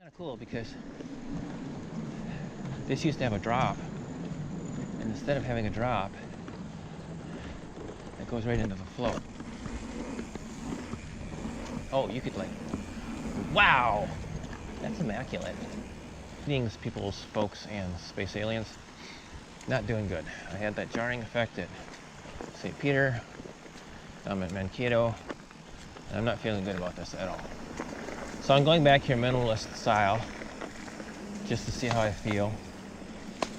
Kind of cool because this used to have a drop, and instead of having a drop, it goes right into the float. Oh, you could like, wow, that's immaculate. Greetings, peoples, folks, and space aliens. Not doing good. I had that jarring effect at St. Peter. I'm at Mankato, and I'm not feeling good about this at all. So I'm going back here minimalist style, just to see how I feel.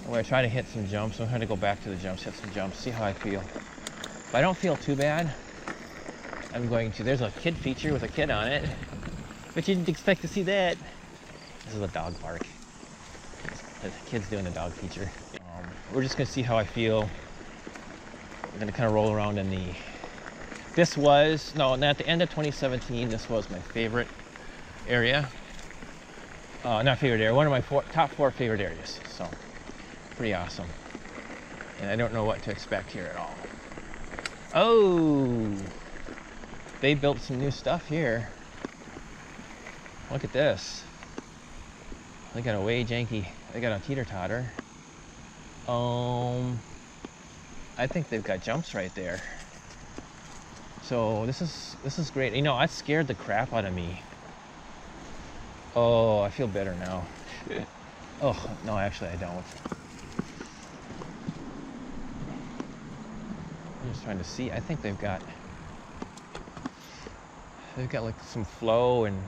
I'm going to try to hit some jumps. I'm going to go back to the jumps, hit some jumps, see how I feel. If I don't feel too bad, I'm going to, there's a kid feature with a kid on it, but you didn't expect to see that. This is a dog park. The kid's doing the dog feature. We're just going to see how I feel. I'm going to kind of roll around in the, this was, no, at the end of 2017, this was my favorite area. Not favorite area, one of my top four favorite areas. So, pretty awesome. And I don't know what to expect here at all. Oh, they built some new stuff here. Look at this. They got a way janky, they got a teeter-totter. I think they've got jumps right there. So this is great. You know, that scared the crap out of me. Oh, I feel better now. Oh, no, actually I don't. I'm just trying to see. I think they've got like some flow and,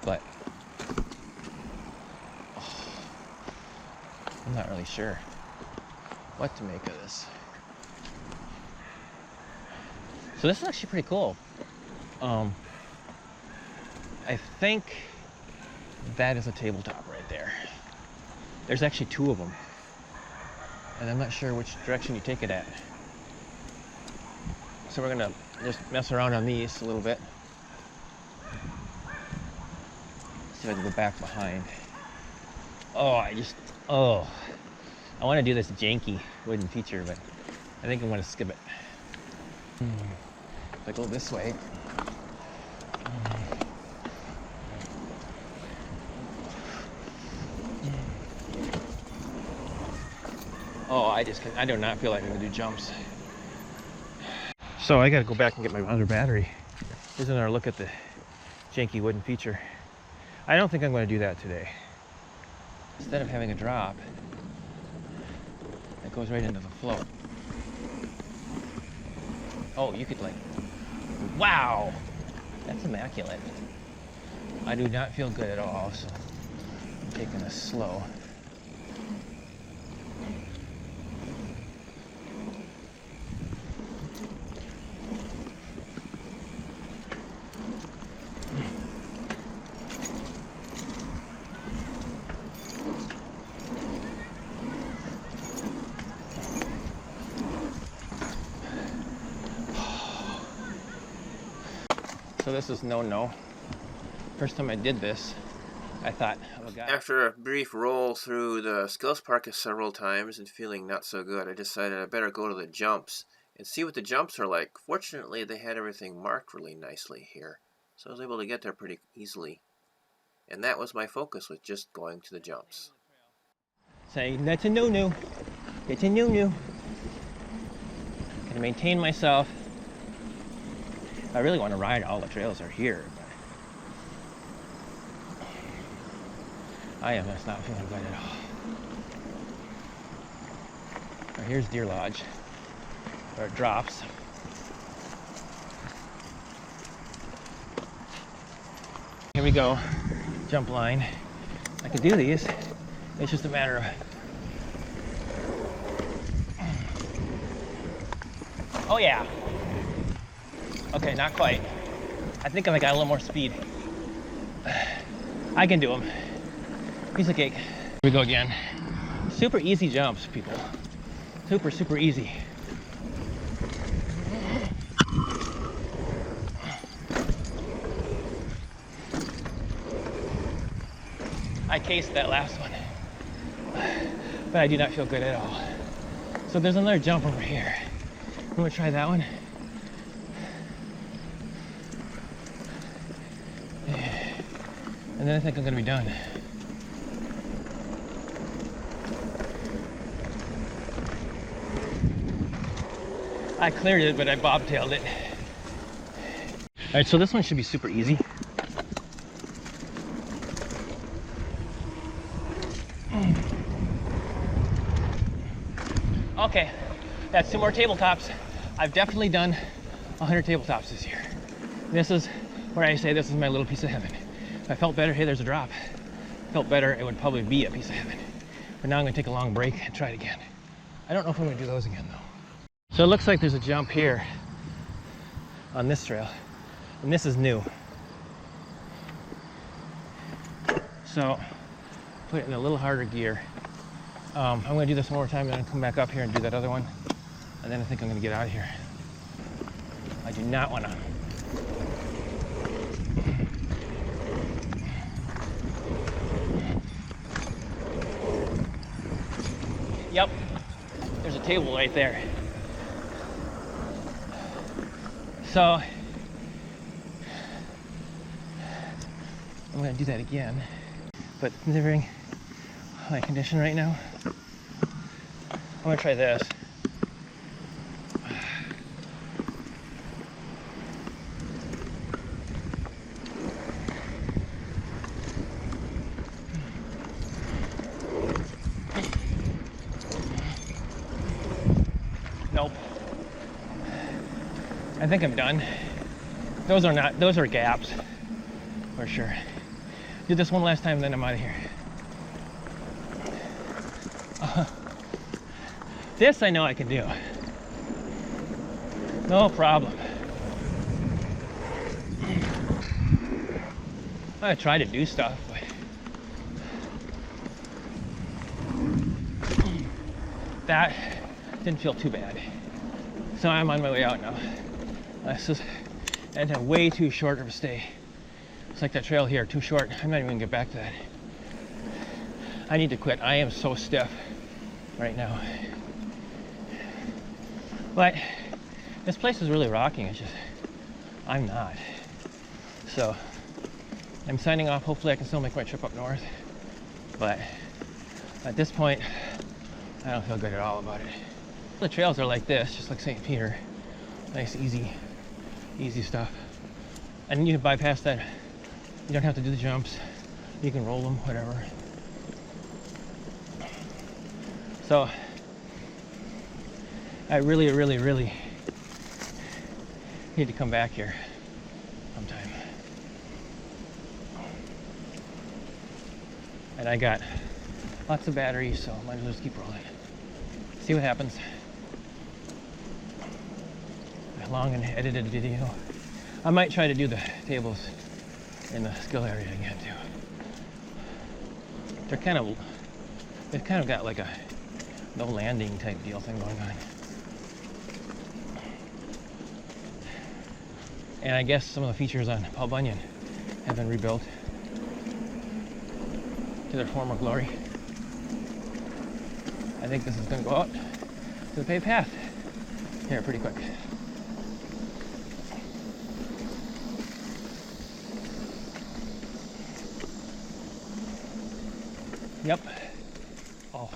but oh, I'm not really sure what to make of this. So this is actually pretty cool. I think that is a tabletop right there. There's actually two of them, and I'm not sure which direction you take it at. So we're gonna just mess around on these a little bit. See if I can go back behind. Oh, I want to do this janky wooden feature, but I think I'm gonna skip it. If I go this way. Oh, I do not feel like I'm gonna do jumps. So I gotta go back and get my other battery. Here's another look at the janky wooden feature. I don't think I'm gonna do that today. Instead of having a drop, it goes right into the float. Oh, you could like, wow, that's immaculate. I do not feel good at all, so I'm taking this slow. So this is no. First time I did this, I thought, oh God. After a brief roll through the skills park several times and feeling not so good, I decided I better go to the jumps and see what the jumps are like. Fortunately, they had everything marked really nicely here, so I was able to get there pretty easily. And that was my focus, was just going to the jumps. Say, that's a no-no. It's a no-no. Gonna maintain myself. I really want to ride all the trails are here, but I am just not feeling good at all. Now here's Deer Lodge, where it drops. Here we go, jump line. I could do these, it's just a matter of, oh yeah. Okay, not quite. I think I got a little more speed. I can do them. Piece of cake. Here we go again. Super easy jumps, people. Super easy. I cased that last one, but I do not feel good at all. So there's another jump over here. I'm gonna try that one. And then I think I'm gonna be done. I cleared it, but I bobtailed it. All right, so this one should be super easy. Okay, that's 2 more tabletops. I've definitely done 100 tabletops this year. This is where I say this is my little piece of heaven. If I felt better, hey, there's a drop. Felt better, it would probably be a piece of heaven. But now I'm gonna take a long break and try it again. I don't know if I'm gonna do those again though. So it looks like there's a jump here on this trail, and this is new. So put it in a little harder gear. I'm gonna do this one more time and then come back up here and do that other one. And then I think I'm gonna get out of here. I do not wanna. Yep, there's a table right there. So I'm gonna do that again, but considering my condition right now, I'm gonna try this. Nope. I think I'm done. Those are gaps, for sure. Do this one last time, then I'm out of here. This I know I can do. No problem. I try to do stuff, but that didn't feel too bad. So I'm on my way out now. This is and a way too short of a stay. It's like that trail here, too short. I'm not even gonna get back to that. I need to quit. I am so stiff right now. But this place is really rocking. It's just, I'm not. So I'm signing off. Hopefully I can still make my trip up north. But at this point, I don't feel good at all about it. The trails are like this, just like St. Peter. Nice, easy stuff. And you can bypass that. You don't have to do the jumps. You can roll them, whatever. So I really need to come back here sometime. And I got lots of batteries, so I might as well just keep rolling. See what happens. A long and edited video. I might try to do the tables in the skill area again too. They've kind of got like a no landing type deal thing going on. And I guess some of the features on Paul Bunyan have been rebuilt to their former glory. I think this is going to go out to the paved path here pretty quick. Yep. Oh.